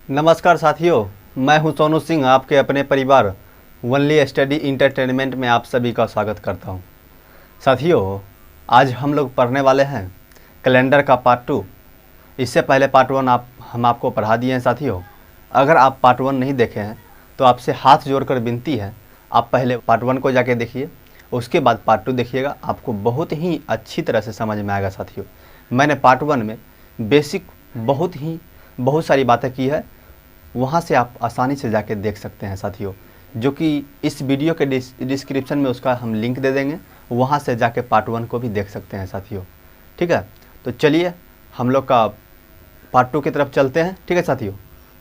नमस्कार साथियों, मैं हूं सोनू सिंह। आपके अपने परिवार वनली स्टडी इंटरटेनमेंट में आप सभी का स्वागत करता हूं। साथियों, आज हम लोग पढ़ने वाले हैं कैलेंडर का पार्ट 2। इससे पहले पार्ट 1 हम आपको पढ़ा दिए हैं। साथियों, अगर आप पार्ट 1 नहीं देखे हैं तो आपसे हाथ जोड़कर विनती है, आप पहले पार्ट 1 को जाके देखिए, उसके बाद पार्ट 2 देखिएगा। आपको बहुत ही अच्छी तरह से समझ में आएगा। साथियों, मैंने पार्ट 1 में बेसिक बहुत सारी बातें की है, वहाँ से आप आसानी से जाके देख सकते हैं साथियों, जो कि इस वीडियो के डिस्क्रिप्शन में उसका हम लिंक दे देंगे। वहाँ से जाके पार्ट 1 को भी देख सकते हैं साथियों। ठीक है, तो चलिए हम लोग का पार्ट 2 की तरफ चलते हैं। ठीक है साथियों,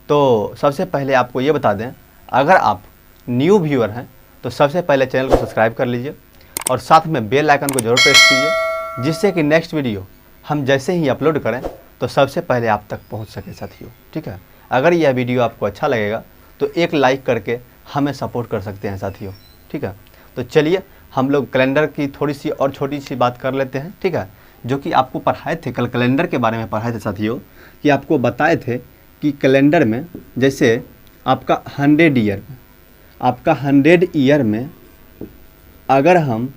तो सबसे पहले आपको ये बता दें, अगर आप न्यू व्यूअर हैं तो सबसे पहले चैनल को सब्सक्राइब कर लीजिए और साथ में बेल आइकन को जरूर प्रेस कीजिए, जिससे कि नेक्स्ट वीडियो हम जैसे ही अपलोड करें तो सबसे पहले आप तक पहुँच सके साथियों। ठीक है, अगर यह वीडियो आपको अच्छा लगेगा तो एक लाइक करके हमें सपोर्ट कर सकते हैं साथियों। ठीक है, तो चलिए हम लोग कैलेंडर की थोड़ी सी और छोटी सी बात कर लेते हैं। ठीक है, जो कि आपको पढ़ाए थे, कल कैलेंडर के बारे में पढ़ाए थे साथियों, कि आपको बताए थे कि कैलेंडर में जैसे आपका 100 ईयर में अगर हम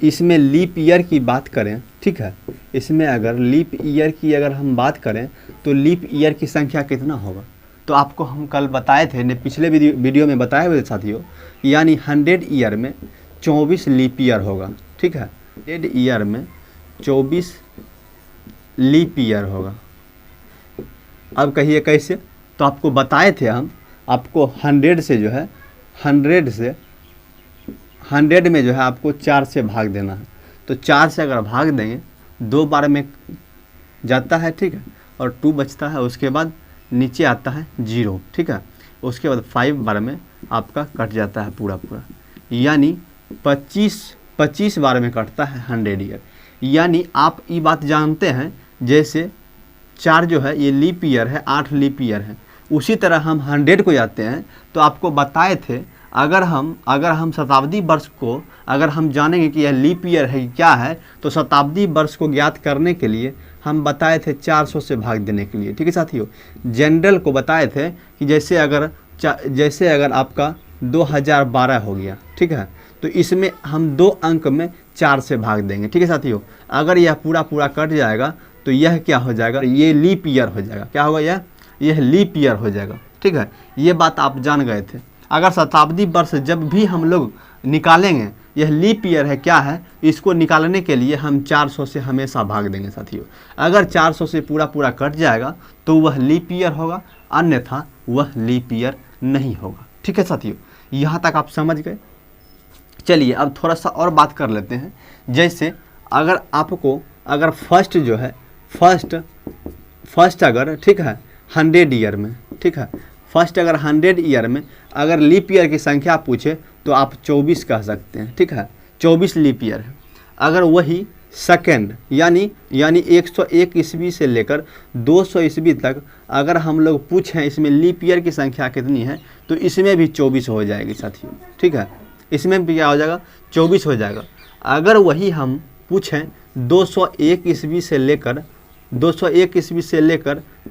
इसमें लीप ईयर की बात करें, ठीक है, इसमें अगर लीप ईयर की अगर हम बात करें तो लीप ईयर की संख्या कितना होगा। तो आपको हम कल बताए थे, पिछले वीडियो में बताए हुए साथियों, यानी 100 ईयर में 24 लीप ईयर होगा। ठीक है, 100 ईयर में 24 लीप ईयर होगा। अब कहिए कैसे? तो आपको बताए थे हम, आपको 100 से जो है 100 में जो है आपको 4 से भाग देना है। तो 4 से अगर भाग देंगे 2 बार में जाता है, ठीक है, और 2 बचता है, उसके बाद नीचे आता है 0। ठीक है, उसके बाद 5 बार में आपका कट जाता है पूरा, यानी 25 बार में कटता है 100 ईयर। यानी आप ये बात जानते हैं, जैसे 4 जो है ये लीप ईयर है, 8 लीप ईयर है, उसी तरह हम 100 को जाते हैं। तो आपको बताए थे, अगर हम शताब्दी वर्ष को अगर हम जानेंगे कि यह लीप ईयर है क्या है, तो शताब्दी वर्ष को ज्ञात करने के लिए हम बताए थे 400 से भाग देने के लिए। ठीक है साथियों, जनरल को बताए थे कि जैसे अगर आपका 2012 हो गया, ठीक है, तो इसमें हम 2 अंक में 4 से भाग देंगे। ठीक है साथियों, अगर यह पूरा कट जाएगा तो यह क्या हो जाएगा, ये लीप ईयर हो जाएगा। क्या होगा? यह लीप ईयर हो जाएगा। ठीक है, ये बात आप जान गए थे। अगर शताब्दी वर्ष जब भी हम लोग निकालेंगे, यह लीप ईयर है क्या है, इसको निकालने के लिए हम 400 से हमेशा भाग देंगे साथियों। अगर 400 से पूरा कट जाएगा तो वह लीप ईयर होगा, अन्यथा वह लीप ईयर नहीं होगा। ठीक है साथियों, यहाँ तक आप समझ गए। चलिए अब थोड़ा सा और बात कर लेते हैं। जैसे अगर आपको अगर फर्स्ट जो है फर्स्ट अगर, ठीक है, 100 ईयर में, ठीक है, फर्स्ट अगर 100 ईयर में अगर लीप ईयर की संख्या पूछे तो आप 24 कह सकते हैं। ठीक है, 24 लीप ईयर है। अगर वही सेकेंड यानी 101 ईस्वी से लेकर 200 ईस्वी तक अगर हम लोग पूछें इसमें लीप ईयर की संख्या कितनी है, तो इसमें भी 24 हो जाएगी साथियों। ठीक है, इसमें भी क्या हो जाएगा, 24 हो जाएगा। अगर वही हम पूछें 201 ईस्वी से लेकर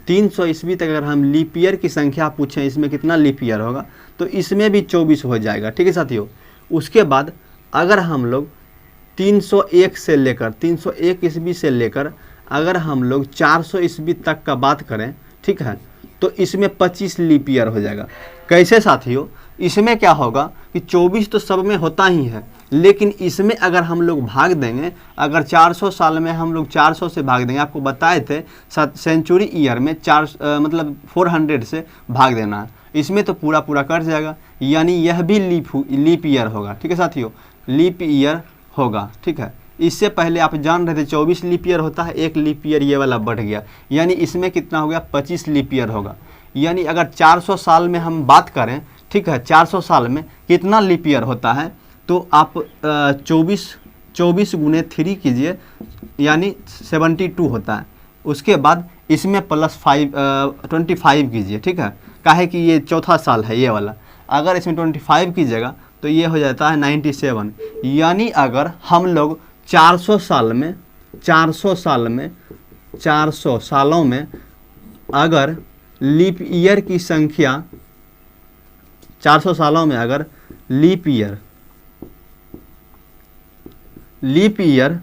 300 ईस्वी तक अगर हम लीप ईयर की संख्या पूछें, इसमें कितना लीप ईयर होगा, तो इसमें भी 24 हो जाएगा। ठीक है साथियों, उसके बाद अगर हम लोग 301 ईस्वी से लेकर अगर हम लोग 400 ईस्वी तक का बात करें, ठीक है, तो इसमें 25 लीप ईयर हो जाएगा। कैसे साथियों? इसमें क्या होगा कि 24 तो सब में होता ही है, लेकिन इसमें अगर हम लोग भाग देंगे, अगर 400 साल में हम लोग 400 से भाग देंगे, आपको बताए थे सेंचुरी ईयर में 400 से भाग देना है, इसमें तो पूरा कट जाएगा, यानी यह भी लीप ईयर होगा। ठीक है साथियों, लीप ईयर होगा। ठीक है, इससे पहले आप जान रहे थे 24 लीप ईयर होता है, 1 लीप ईयर ये वाला बढ़ गया, यानी इसमें कितना हो गया, 25 लीप ईयर होगा। यानी अगर 400 साल में हम बात करें, ठीक है, 400 साल में कितना लीप ईयर होता है, तो आप 24 गुने 3 कीजिए, यानी 72 होता है। उसके बाद इसमें प्लस 25 कीजिए। ठीक है, काहे कि ये चौथा साल है ये वाला, अगर इसमें 25 कीजिएगा तो ये हो जाता है 97। यानी अगर हम लोग 400 सालों में अगर लीप ईयर की संख्या 400 सालों में अगर लीप ईयर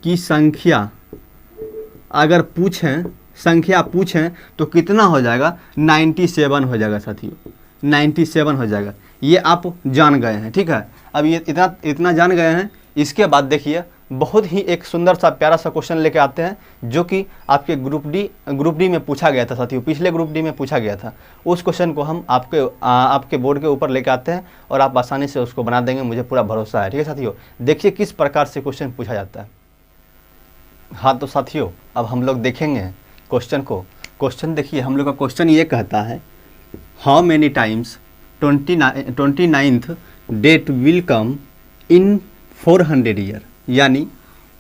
की संख्या अगर पूछें तो कितना हो जाएगा? 97 हो जाएगा साथियों, 97 हो जाएगा। ये आप जान गए हैं, ठीक है। अब ये इतना जान गए हैं। इसके बाद देखिए बहुत ही एक सुंदर सा प्यारा सा क्वेश्चन लेके आते हैं जो कि आपके ग्रुप डी में पूछा गया था साथियों, पिछले ग्रुप डी में पूछा गया था। उस क्वेश्चन को हम आपके बोर्ड के ऊपर लेके आते हैं और आप आसानी से उसको बना देंगे, मुझे पूरा भरोसा है, ठीक है साथियों। देखिए किस प्रकार से क्वेश्चन पूछा जाता है। हाँ तो साथियों अब हम लोग देखेंगे क्वेश्चन को। क्वेश्चन देखिए, हम लोग का क्वेश्चन ये कहता है how many times 29th date will come in 400 year. यानी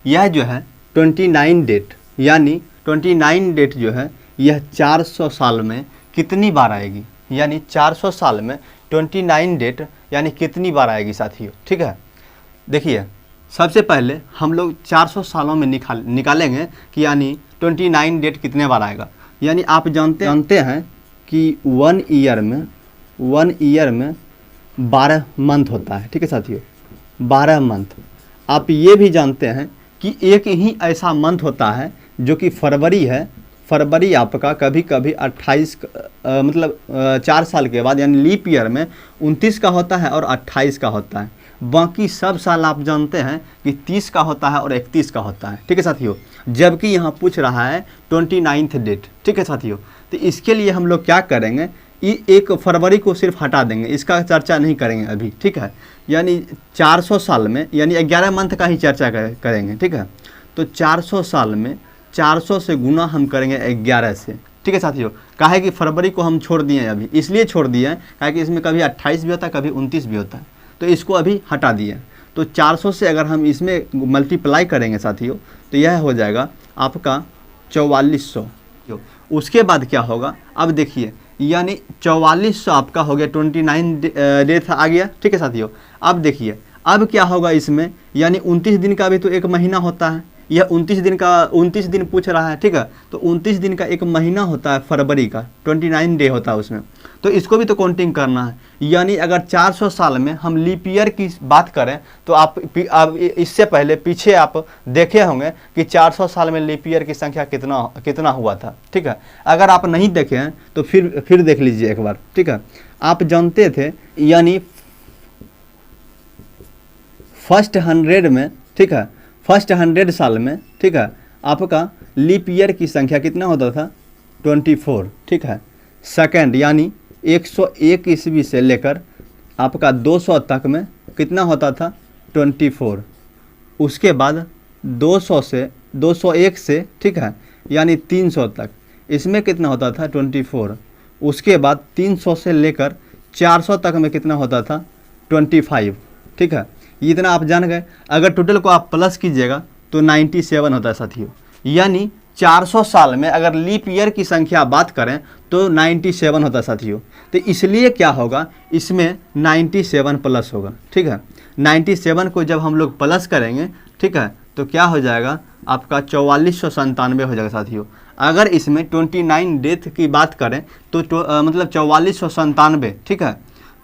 यह जो है 29 डेट, यानी 29 डेट जो है यह 400 साल में कितनी बार आएगी? यानी 400 साल में 29 डेट यानी कितनी बार आएगी साथियों, ठीक है। देखिए सबसे पहले हम लोग 400 सालों में निकालेंगे कि यानी 29 डेट कितने बार आएगा। यानी आप जानते हैं कि 1 ईयर में 12 मंथ होता है, ठीक है साथियों, 12 मंथ। आप ये भी जानते हैं कि एक ही ऐसा मंथ होता है जो कि फरवरी है। फरवरी आपका कभी कभी 28 मतलब 4 साल के बाद यानी लीप ईयर में 29 का होता है और 28 का होता है। बाकी सब साल आप जानते हैं कि 30 का होता है और 31 का होता है, ठीक है साथियों। जबकि यहाँ पूछ रहा है 29th डेट, ठीक है साथियों। तो इसके लिए हम लोग क्या करेंगे, एक फरवरी को सिर्फ हटा देंगे, इसका चर्चा नहीं करेंगे अभी, ठीक है। यानी 400 साल में यानी 11 मंथ का ही चर्चा करेंगे, ठीक है। तो 400 साल में 400 से गुना हम करेंगे 11 से, ठीक है साथियों। काहे कि फरवरी को हम छोड़ दिए अभी, इसलिए छोड़ दिए हैं काहे कि इसमें कभी 28 भी होता है, कभी 29 भी होता है, तो इसको अभी हटा दिए। तो 400 से अगर हम इसमें मल्टीप्लाई करेंगे साथियों तो यह हो जाएगा आपका 4400। उसके बाद क्या होगा, अब देखिए यानी 4400 आपका हो गया, 29 डेट आ गया, ठीक है साथियों। अब देखिए अब क्या होगा इसमें, यानी 29 दिन का भी तो एक महीना होता है। यह 29 दिन पूछ रहा है, ठीक है। तो 29 दिन का एक महीना होता है फरवरी का, 29 डे होता है उसमें, तो इसको भी तो काउंटिंग करना है। यानी अगर 400 साल में हम लीप ईयर की बात करें तो आप इससे पहले पीछे आप देखे होंगे कि 400 साल में लीप ईयर की संख्या कितना हुआ था, ठीक है। अगर आप नहीं देखे हैं तो फिर देख लीजिए एक बार, ठीक है। आप जानते थे यानी फर्स्ट 100 में, ठीक है, फर्स्ट 100 साल में, ठीक है, आपका लीप ईयर की संख्या कितना होता था? 24, ठीक है। सेकंड यानी 101 ईस्वी से लेकर आपका 200 तक में कितना होता था? 24। उसके बाद 201 से, ठीक है, यानी 300 तक, इसमें कितना होता था? 24। उसके बाद 300 से लेकर 400 तक में कितना होता था? 25, ठीक है। इतना आप जान गए। अगर टोटल को आप प्लस कीजिएगा तो 97 होता है साथियों। यानी 400 साल में अगर लीप ईयर की संख्या बात करें तो 97 होता है साथियों। तो इसलिए क्या होगा, इसमें 97 प्लस होगा, ठीक है। 97 को जब हम लोग प्लस करेंगे, ठीक है, तो क्या हो जाएगा आपका 4497 हो जाएगा साथियों। अगर इसमें 29 डेथ की बात करें तो मतलब 4497, ठीक है,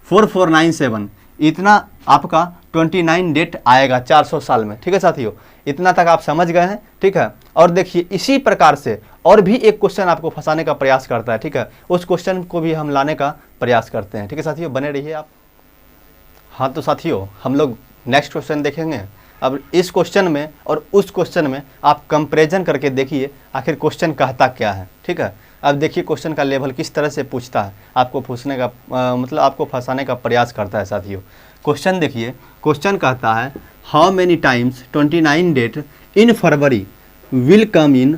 4497, इतना आपका 29 डेट आएगा 400 साल में, ठीक है साथियों। इतना तक आप समझ गए हैं, ठीक है। और देखिए इसी प्रकार से और भी एक क्वेश्चन आपको फंसाने का प्रयास करता है, ठीक है। उस क्वेश्चन को भी हम लाने का प्रयास करते हैं, ठीक है साथियों, बने रहिए आप। हाँ तो साथियों हम लोग नेक्स्ट क्वेश्चन देखेंगे। अब इस क्वेश्चन में और उस क्वेश्चन में आप कंपैरिजन करके देखिए आखिर क्वेश्चन कहता क्या है, ठीक है। अब देखिए क्वेश्चन का लेवल किस तरह से पूछता है, आपको पूछने का मतलब आपको फंसाने का प्रयास करता है साथियों। क्वेश्चन देखिए, क्वेश्चन कहता है how many times 29 date in February will come in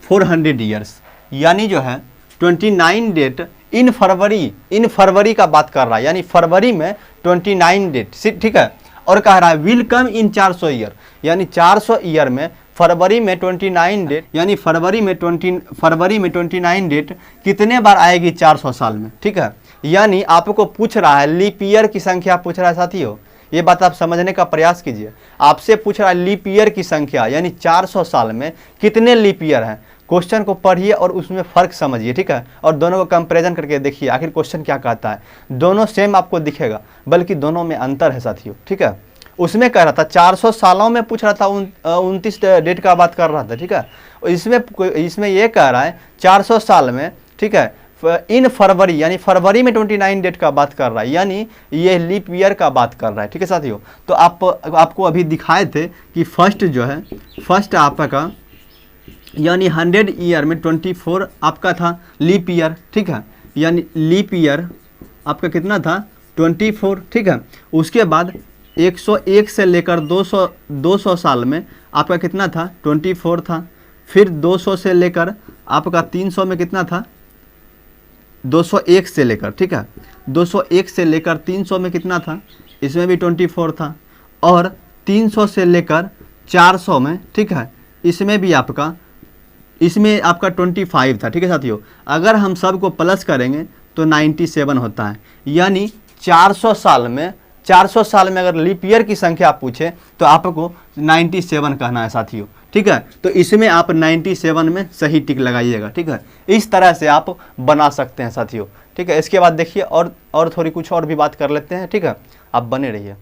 400 years. यानी जो है 29 डेट इन फरवरी का बात कर रहा है, यानी फरवरी में 29 डेट, ठीक है। और कह रहा है विल कम इन 400 ईयर, यानी 400 ईयर में फरवरी में 29 डेट, यानी फरवरी में 29 डेट कितने बार आएगी 400 साल में, ठीक है। यानी आपको पूछ रहा है लीप ईयर की संख्या पूछ रहा है साथियों। ये बात आप समझने का प्रयास कीजिए। आपसे पूछ रहा है लीप ईयर की संख्या, यानी 400 साल में कितने लीप ईयर हैं। क्वेश्चन को पढ़िए और उसमें फ़र्क समझिए, ठीक है, और दोनों को कंपैरिजन करके देखिए आखिर क्वेश्चन क्या कहता है। दोनों सेम आपको दिखेगा, बल्कि दोनों में अंतर है साथियों, ठीक है। उसमें कह रहा था 400 सालों में पूछ रहा था, 29 डेट का बात कर रहा था, ठीक है। इसमें ये कह रहा है 400 साल में, ठीक है, इन फरवरी, यानी फरवरी में 29 डेट का बात कर रहा है, यानी ये लीप ईयर का बात कर रहा है, ठीक है साथियों। तो आपको अभी दिखाए थे कि फर्स्ट जो है, फर्स्ट आपका यानी 100 ईयर में 24 आपका था लीप ईयर, ठीक है, यानी लीप ईयर आपका कितना था 24, ठीक है। उसके बाद 101 से लेकर 200 साल में आपका कितना था 24 था। फिर 200 से लेकर आपका 300 में कितना था 201 से लेकर, ठीक है, 201 से लेकर 300 में कितना था, इसमें भी 24 था। और 300 से लेकर 400 में, ठीक है, इसमें आपका 25 था, ठीक है साथियों। अगर हम सबको प्लस करेंगे तो 97 होता है, यानी 400 साल में अगर लीप ईयर की संख्या आप पूछे तो आपको 97 कहना है साथियों, ठीक है। तो इसमें आप 97 में सही टिक लगाइएगा, ठीक है। इस तरह से आप बना सकते हैं साथियों, ठीक है। इसके बाद देखिए और थोड़ी कुछ और भी बात कर लेते हैं, ठीक है, आप बने रहिए।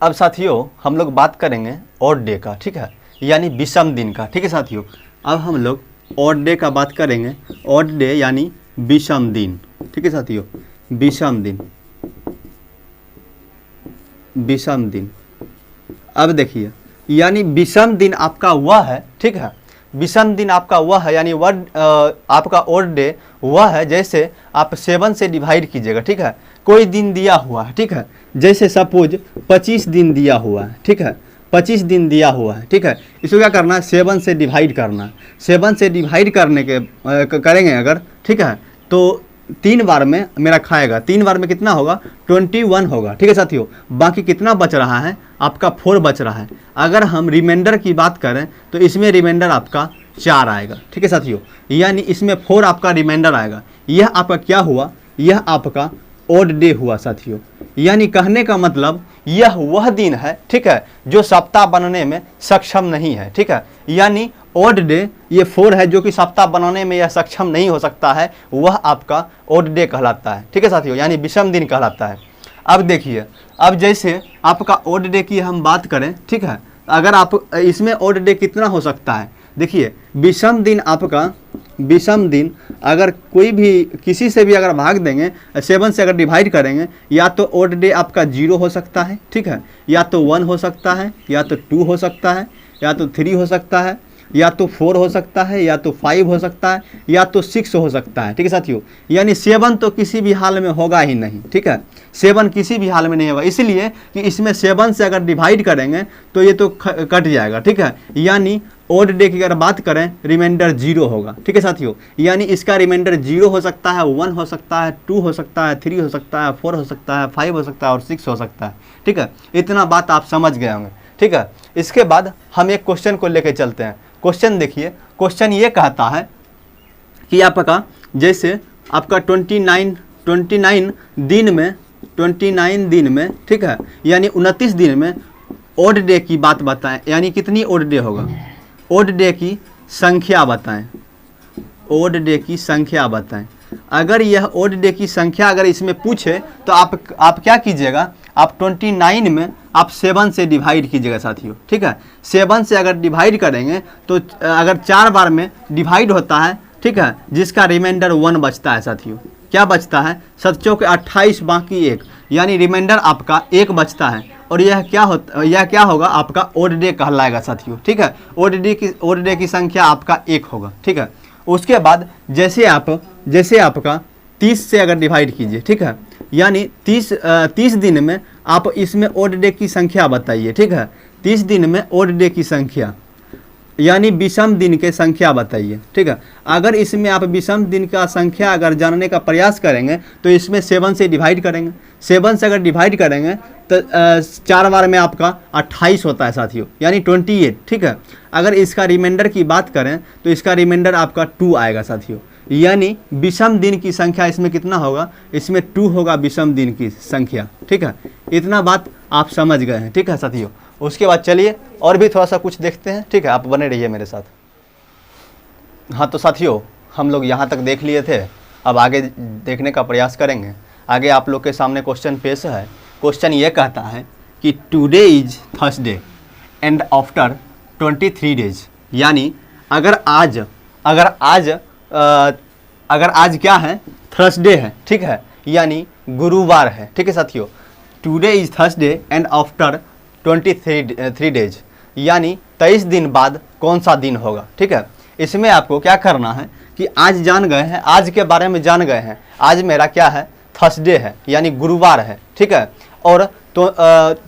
अब साथियों हम लोग बात करेंगे ऑड डे का, ठीक है, यानी विषम दिन का, ठीक है साथियों। अब हम लोग ऑड डे का बात करेंगे, ऑड डे यानी विषम दिन, ठीक है साथियों, विषम दिन, विषम दिन। अब देखिए, यानी विषम दिन आपका वह है, ठीक है, विषम दिन आपका वह है, यानी आपका ऑड डे वह है जैसे आप 7 से डिवाइड कीजिएगा, ठीक है। कोई दिन दिया हुआ है, ठीक है, जैसे सपोज 25 दिन दिया हुआ है, ठीक है, 25 दिन दिया हुआ है, ठीक है। इसको क्या करना है 7 से डिवाइड करना है। 7 से डिवाइड करने के करेंगे अगर, ठीक है, तो 3 बार में मेरा खाएगा, 3 बार में कितना होगा 21 होगा, ठीक है साथियों। बाकी कितना बच रहा है आपका 4 बच रहा है। अगर हम रिमाइंडर की बात करें तो इसमें रिमाइंडर आपका 4 आएगा, ठीक है साथियों, यानी इसमें 4 आपका रिमाइंडर आएगा। यह आपका क्या हुआ, यह आपका ऑड डे हुआ साथियों। यानी कहने का मतलब यह वह दिन है, ठीक है, जो सप्ताह बनने में सक्षम नहीं है, ठीक है। यानी ऑड डे ये 4 है जो कि सप्ताह बनाने में यह सक्षम नहीं हो सकता है, वह आपका ऑड डे कहलाता है, ठीक है साथियों, यानी विषम दिन कहलाता है। अब देखिए, अब जैसे आपका ऑड डे की हम बात करें, ठीक है, अगर आप इसमें ऑड डे कितना हो सकता है, देखिए विषम दिन आपका, विषम दिन अगर कोई भी किसी से भी अगर भाग देंगे, 7 से अगर डिवाइड करेंगे, या तो ऑड डे आपका 0 हो सकता है, ठीक है, या तो 1 हो सकता है, या तो 2 हो सकता है, या तो 3 हो सकता है, या तो 4 हो सकता है, या तो 5 हो सकता है, या तो 6 हो सकता है, ठीक है साथियों। यानी 7 तो किसी भी हाल में होगा ही नहीं, ठीक है, 7 किसी भी हाल में नहीं होगा, इसलिए कि इसमें 7 से अगर डिवाइड करेंगे तो ये तो कट जाएगा, ठीक है। यानी ऑड डे की अगर बात करें रिमाइंडर 0 होगा, ठीक है साथियों, यानी इसका रिमाइंडर 0 हो सकता है, 1 हो सकता है, 2 हो सकता है, 3 हो सकता है, 4 हो सकता है, 5 हो सकता है और 6 हो सकता है, ठीक है। इतना बात आप समझ गए होंगे, ठीक है। इसके बाद हम एक क्वेश्चन को लेकर चलते हैं। क्वेश्चन देखिए, क्वेश्चन ये कहता है कि आपका जैसे आपका 29 दिन में, ठीक है, यानी 29 दिन में ऑड डे की बात बताएं, यानी कितनी ऑड डे होगा, ऑड डे की संख्या बताएं, ऑड डे की संख्या बताएं। अगर यह ऑड डे की संख्या अगर इसमें पूछे तो आप क्या कीजिएगा, आप 29 में आप 7 से डिवाइड कीजिएगा साथियों, ठीक है। 7 से अगर डिवाइड करेंगे तो अगर 4 बार में डिवाइड होता है, ठीक है, जिसका रिमाइंडर 1 बचता है साथियों। क्या बचता है, 7 चौके 28 बाकी 1, यानी रिमाइंडर आपका 1 बचता है। और यह क्या होगा आपका ऑड डे कहलाएगा साथियों, ठीक है। ऑड डे की संख्या आपका 1 होगा, ठीक है। उसके बाद जैसे आपका 30 से अगर डिवाइड कीजिए, ठीक है, यानी 30 दिन में आप इसमें ऑड डे की संख्या बताइए, ठीक है। 30 दिन में ऑड डे की संख्या यानी विषम दिन के संख्या बताइए, ठीक है। अगर इसमें आप विषम दिन का संख्या अगर जानने का प्रयास करेंगे तो इसमें 7 से डिवाइड करेंगे। 7 से अगर डिवाइड करेंगे तो 4 बार में आपका 28 होता है साथियों, यानी 28, ठीक है। अगर इसका रिमाइंडर की बात करें तो इसका रिमाइंडर आपका 2 आएगा साथियों, यानी विषम दिन की संख्या इसमें कितना होगा, इसमें 2 होगा विषम दिन की संख्या, ठीक है। इतना बात आप समझ गए हैं, ठीक है साथियों। उसके बाद चलिए और भी थोड़ा सा कुछ देखते हैं, ठीक है, आप बने रहिए मेरे साथ। हाँ तो साथियों, हम लोग यहाँ तक देख लिए थे, अब आगे देखने का प्रयास करेंगे। आगे आप लोग के सामने क्वेश्चन पेश है। क्वेश्चन ये कहता है कि today is Thursday and after 23 days, यानी अगर आज क्या है, थर्सडे है, ठीक है, यानी गुरुवार है, ठीक है साथियों। Today is Thursday and after 23 days, यानी 23 दिन बाद कौन सा दिन होगा, ठीक है। इसमें आपको क्या करना है कि आज जान गए हैं, आज के बारे में जान गए हैं, आज मेरा क्या है, थर्सडे है, यानी गुरुवार है, ठीक है। और तो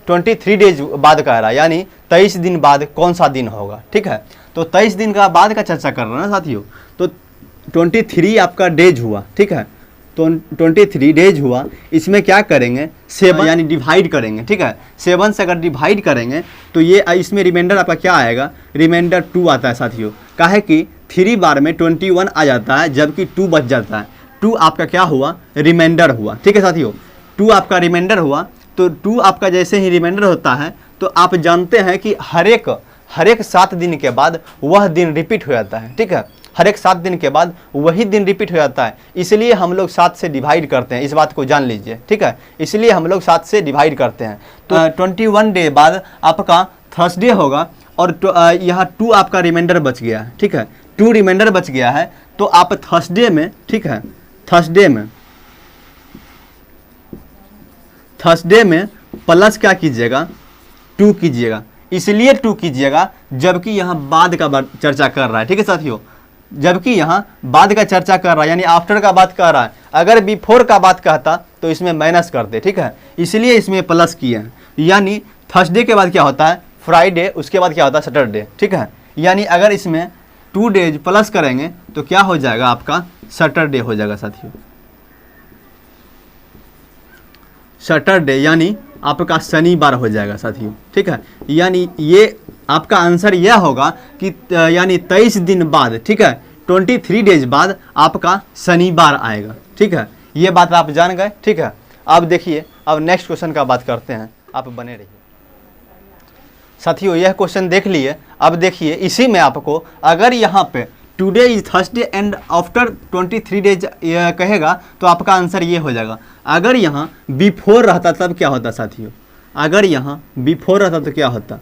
23 डेज बाद कह रहा है, यानी 23 दिन बाद कौन सा दिन होगा, ठीक है। तो 23 दिन का बाद का चर्चा कर रहे हैं ना साथियों। तो 23 आपका डेज हुआ, ठीक है, तो 23 डेज हुआ, इसमें क्या करेंगे, 7 यानी डिवाइड करेंगे, ठीक है। 7 से अगर डिवाइड करेंगे तो ये इसमें रिमाइंडर आपका क्या आएगा, रिमाइंडर 2 आता है साथियों। काहे कि 3 बार में 21 आ जाता है, जबकि 2 बच जाता है। 2 आपका क्या हुआ, रिमाइंडर हुआ, ठीक है साथियों। 2 आपका रिमाइंडर हुआ, तो 2 आपका जैसे ही रिमाइंडर होता है तो आप जानते हैं कि हर एक 7 दिन के बाद वह दिन रिपीट हो जाता है, ठीक है। हर एक 7 दिन के बाद वही दिन रिपीट हो जाता है, इसलिए हम लोग 7 से डिवाइड करते हैं, इस बात को जान लीजिए, ठीक है। इसलिए हम लोग 7 से डिवाइड करते हैं। तो 21 डे बाद आपका थर्सडे होगा, और यहाँ 2 आपका रिमाइंडर बच गया है, ठीक है। 2 रिमाइंडर बच गया है, तो आप थर्सडे में, ठीक है, थर्सडे में प्लस क्या कीजिएगा, 2 कीजिएगा। इसलिए 2 कीजिएगा जबकि यहाँ बाद का चर्चा कर रहा है, ठीक है साथियों। जबकि यहाँ बाद का चर्चा कर रहा है, यानी आफ्टर का बात कर रहा है। अगर बिफोर का बात कहता तो इसमें माइनस करते, ठीक है। इसलिए इसमें प्लस किए हैं, यानी थर्सडे के बाद क्या होता है, फ्राइडे, उसके बाद क्या होता है, सैटरडे, ठीक है। यानी अगर इसमें 2 डेज प्लस करेंगे तो क्या हो जाएगा, आपका सैटरडे हो जाएगा साथियों। सैटरडे यानी आपका शनिवार हो जाएगा साथियों, ठीक है। यानी ये आपका आंसर यह होगा कि यानी 23 दिन बाद, ठीक है, 23 डेज बाद आपका शनिवार आएगा, ठीक है। ये बात आप जान गए, ठीक है। अब देखिए, अब नेक्स्ट क्वेश्चन का बात करते हैं, आप बने रहिए साथियों। यह क्वेश्चन देख लिए। अब देखिए, इसी में आपको अगर यहाँ पे today is Thursday and after 23 days कहेगा तो आपका आंसर ये हो जाएगा। अगर यहाँ बिफोर रहता तब क्या होता साथियों, अगर यहाँ बिफोर रहता तो क्या होता,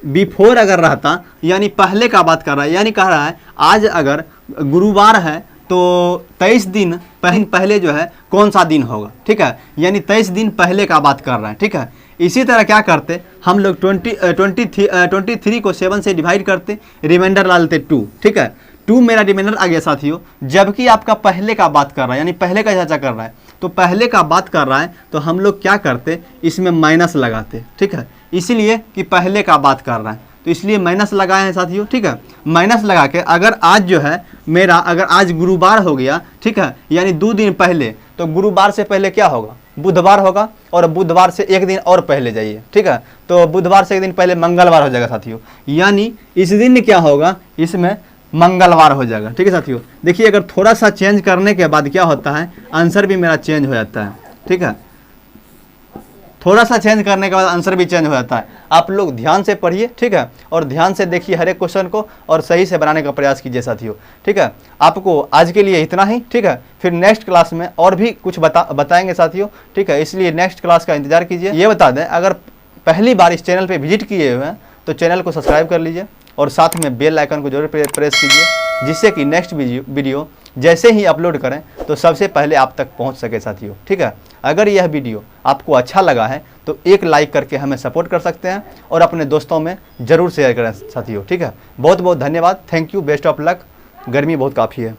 बिफोर अगर रहता यानी पहले का बात कर रहा है, यानी कह रहा है आज अगर गुरुवार है तो 23 दिन पहले जो है कौन सा दिन होगा, ठीक है। यानी 23 दिन पहले का बात कर रहा है, ठीक है। इसी तरह क्या करते हम लोग 23 को 7 से डिवाइड करते, रिमाइंडर ला लेते 2, ठीक है। 2 मेरा रिमाइंडर आ गया साथियों। जबकि आपका पहले का बात कर रहा है, यानी पहले का चर्चा कर रहा है, तो पहले का बात कर रहा है तो हम लोग क्या करते, इसमें माइनस लगाते, ठीक है। इसलिए कि पहले का बात कर रहा है तो इसलिए माइनस लगाए हैं साथियों, ठीक है। माइनस लगा के अगर आज जो है मेरा, अगर आज गुरुवार हो गया, ठीक है, यानी 2 दिन पहले, तो गुरुवार से पहले क्या होगा, बुधवार होगा, और बुधवार से 1 दिन और पहले जाइए, ठीक है। तो बुधवार से 1 दिन पहले मंगलवार हो जाएगा साथियों। यानी इस दिन क्या होगा, इसमें मंगलवार हो जाएगा, ठीक है साथियों। देखिए, अगर थोड़ा सा चेंज करने के बाद क्या होता है, आंसर भी मेरा चेंज हो जाता है, ठीक है। थोड़ा सा चेंज करने के बाद आंसर भी चेंज हो जाता है। आप लोग ध्यान से पढ़िए, ठीक है, और ध्यान से देखिए हर एक क्वेश्चन को, और सही से बनाने का प्रयास कीजिए साथियों, ठीक है। आपको आज के लिए इतना ही, ठीक है। फिर नेक्स्ट क्लास में और भी कुछ बताएंगे साथियों, ठीक है। इसलिए नेक्स्ट क्लास का इंतजार कीजिए। ये बता दें, अगर पहली बार इस चैनल पर विजिट किए हुए हैं तो चैनल को सब्सक्राइब कर लीजिए, और साथ में बेल आइकन को जरूर प्रेस कीजिए, जिससे कि नेक्स्ट वीडियो जैसे ही अपलोड करें तो सबसे पहले आप तक पहुंच सके साथियों, ठीक है। अगर यह वीडियो आपको अच्छा लगा है तो एक लाइक करके हमें सपोर्ट कर सकते हैं, और अपने दोस्तों में ज़रूर शेयर करें साथियों, ठीक है। बहुत बहुत धन्यवाद, thank you, best of luck. गर्मी बहुत काफ़ी है।